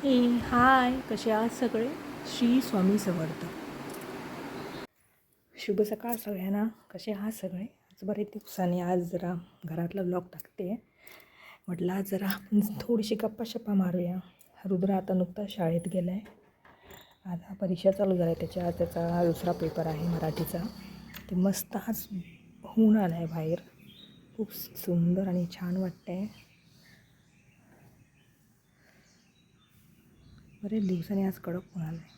हे हाय, कसे आहात सगळे? श्री स्वामी समर्थ. शुभ सकाळ सगळ्यांना. कसे आहात सगळे? आज बरेच दिवसांनी आज जरा घरातला ब्लॉग टाकते. म्हटलं आज जरा आपण थोडीशी गप्पा मारूया. रुद्र आता नुकताच शाळेत गेला आहे. आता परीक्षा चालू झाल्या त्याचा दुसरा पेपर आहे मराठीचा. ते मस्त आज होऊन आला आहे बाहेर. खूप सुंदर आणि छान वाटतं आहे. बरेच दिवसांनी आज कडक होऊन आला आहे.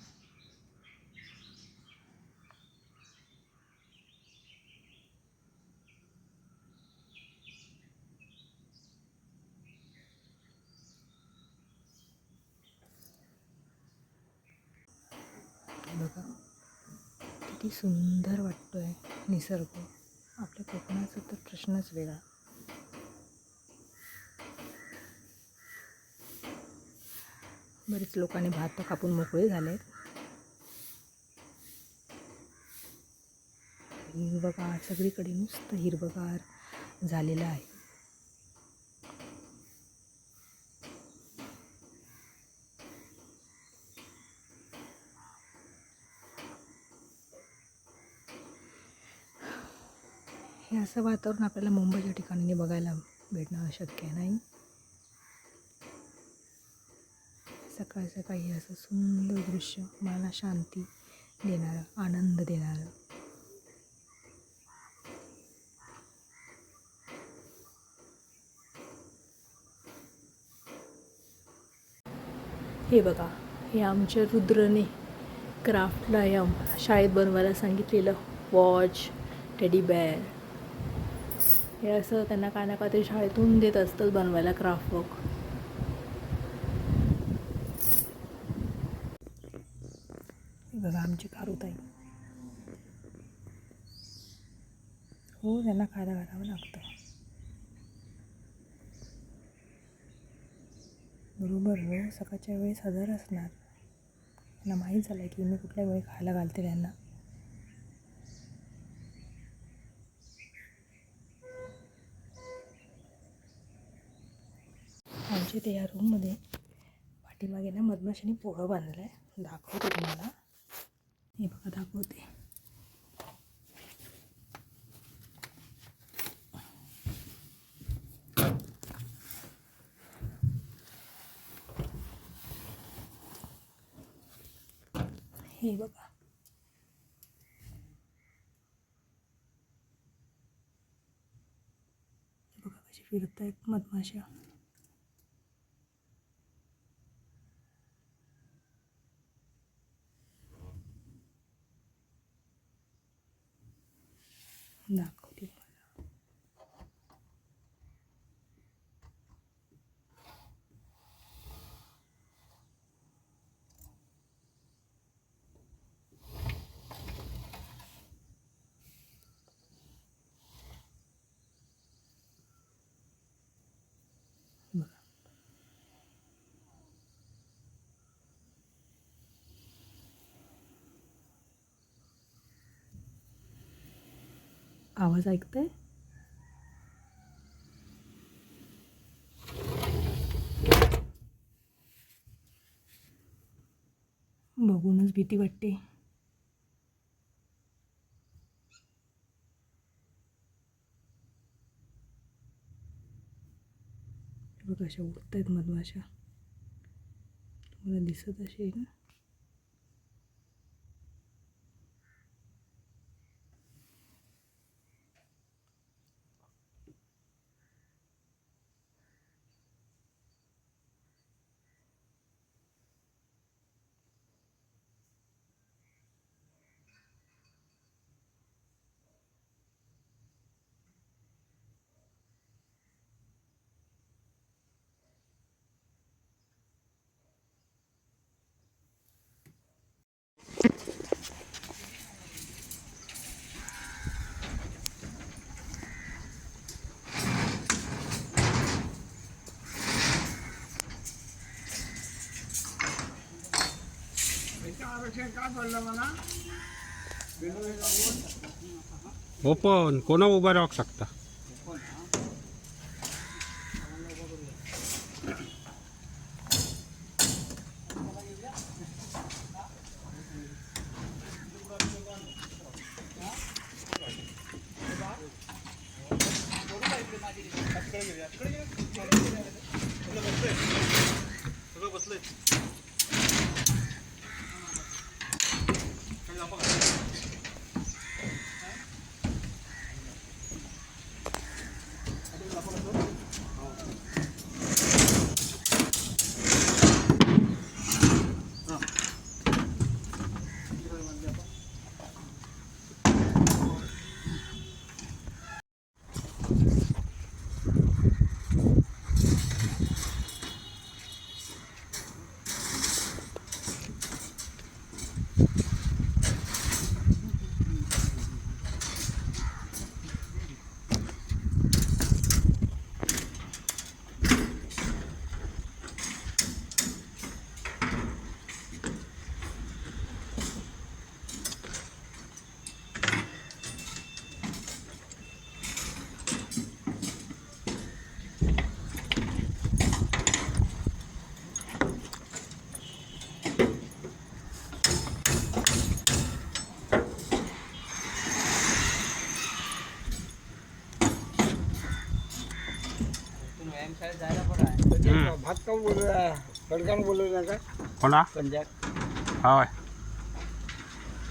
बघा किती सुंदर वाटतो आहे निसर्ग. आपल्या कोकणाचा तर प्रश्नच वेगळा. बरेच लोकांनी भात कापून मोकळे झालेत. हिरवगार सगळीकडे नुसतं हिरवगार झालेलं आहे. हे असं वातावरण आपल्याला मुंबईच्या ठिकाणी बघायला भेटणं शक्य नाही. सकाळ सकाळी असं सुंदर दृश्य मनाला शांती देणारं, आनंद देणारं. हे बघा, हे आमच्या रुद्रने क्राफ्टला या शाळेत बनवायला सांगितलेलं वॉच, टेडी बेअर. हे असं त्यांना काय ना काहीतरी शाळेतून देत असतं बनवायला क्राफ्ट वर्क. बघा आमची कारुताई. हो, त्यांना खायला घालावं लागतं. बरोबर हो, सकाळच्या वेळेस हजर असणार. त्यांना माहीत झालं आहे की मी कुठल्या वेळी खायला घालते त्यांना. आमच्या ते या रूममध्ये पाठीमागे ना मधमाशाने पोळं बांधलं आहे. दाखवते तुम्हाला. हे बघा दाखवते. हे बघा. हे बघा कशी फिरत आहेत मधमाशा. दाखवते तुम्हाला. बघा. आवाज ऐकताय? बघूनच भीती वाटते. बघा अशा उडत आहेत मधमाशा. तुम्हाला दिसत असेल ना. ओपन कोणा उभा राहू शकता. भात काऊन बोलवला बडकान बोलवला का कोणा पंजाब होय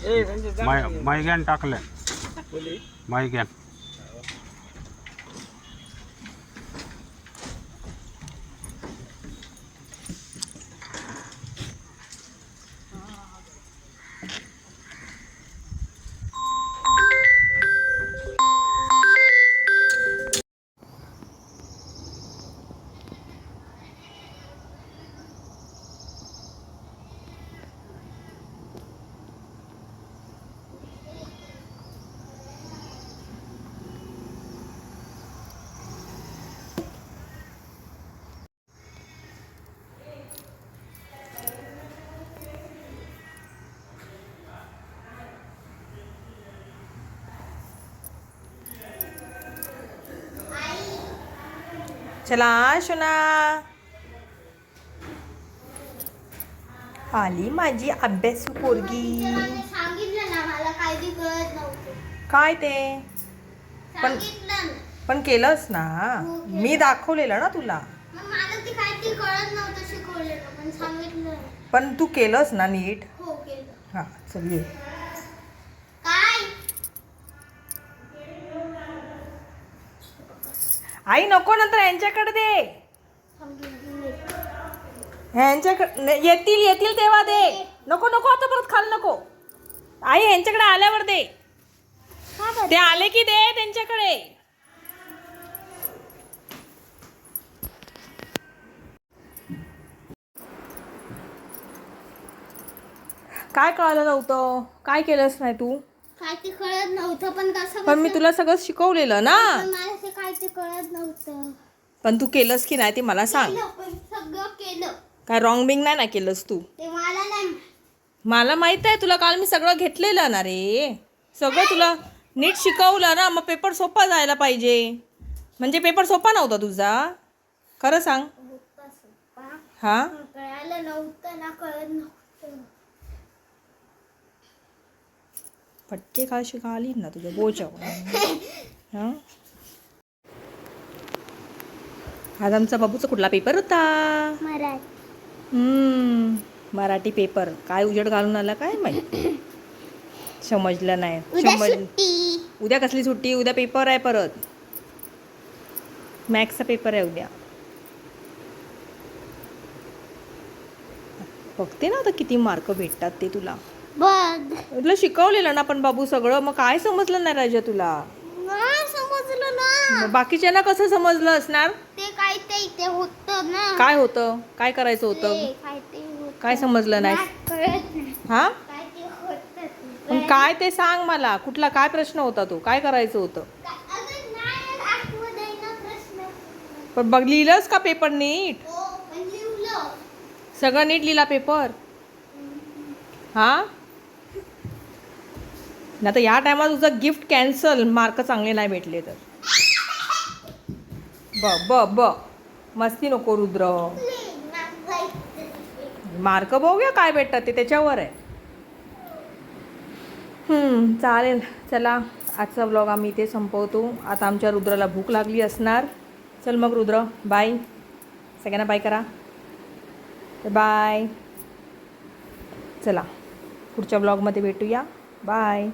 ए संजय जा ना. मैग्यान टाकले बोली मैग्यान चला शोना आली माझी अभ्यासू पोरगी. सांगितलं ना मला काळजी कळत नव्हतं. काय ते सांगितलं ना. पण केलंस ना. मी दाखवलेलं ना तुला. मग मला ते काय ते कळत नव्हतं शिकवलेलं पण सांगितलं. पण तू केलंस ना नीट. हो केलं. हां चल ये. काय आई नको नंतर यांच्याकडे दे. सांगितलं ह्यांच्याकडे येतील तेव्हा दे. नको नको आता परत खाल नको. आई ह्यांच्याकडे आल्यावर दे. ते आले की दे त्यांच्याकडे. काय कळालं नव्हतं. काय केलंस नाही तू. काय ते कळत नव्हतं पण कसं पण मी तुला सगळं शिकवलेलं ना. पण मला ते काय ते कळत नव्हतं. पण तू केलंस की नाही ते मला सांग. केलं पण सगळं केलं काय रॉंग बिंग नाही ना केलंस तू. ते मला नाही. मला माहित आहे तुला काल मी सगळं घेतलेलं ना रे. सगळं तुला नीट शिकवलं ना. मग पेपर सोपा जायला पाहिजे. म्हणजे पेपर सोपा नव्हता तुझा. खरं सांग. होता सोपा. हां कळालं नव्हतं ना कळत नव्हतं. फटके खाशी खाली ना तुझ्या बोचावर. हां आज आमचा बाबूचा कुठला पेपर होता. मराठी. मराठी पेपर. काय उजेड घालून आला काय माहिती. समजलं नाही. उद्या सुट्टी. उद्या कसली सुट्टी. उद्या पेपर आहे परत. मॅथ्सचा पेपर आहे उद्या. बघते ना आता किती मार्क भेटतात ते तुला. बघ तुला शिकवलेलं ना पण बाबू सगळं. मग काय समजलं नाही राजा तुला. नाही समजलं ना. मग बाकीच्यांना कसं समजलं असणार. ते काय ते इथे होतं ना. काय होतं. काय करायचं होतं. ते काय ते होतं. काय समजलं नाही. कळत नाही. हा काय ते होतं ते. पण काय ते सांग मला. कुठला काय प्रश्न होता तो. काय करायचं होतं. अगं नाही आठवत आहे ना प्रश्न. पण बघ लिहिलंस का पेपर नीट. हो पण लिहिलं. सगळं नीट लिहिला पेपर. हा ना तर या टायमाला तुझं गिफ्ट कॅन्सल. मार्क चांगले नाही भेटले तर. ब मस्ती नको रुद्र. मार्क बघूया काय भेटतात ते त्याच्यावर आहे. चालेल चला आजचा व्लॉग आम्ही इथे संपवतो. आता आमच्या रुद्राला भूक लागली असणार. चल मग रुद्र बाय. सगळ्यांना बाय करा. बाय. चला पुढच्या ब्लॉगमध्ये भेटूया. बाय.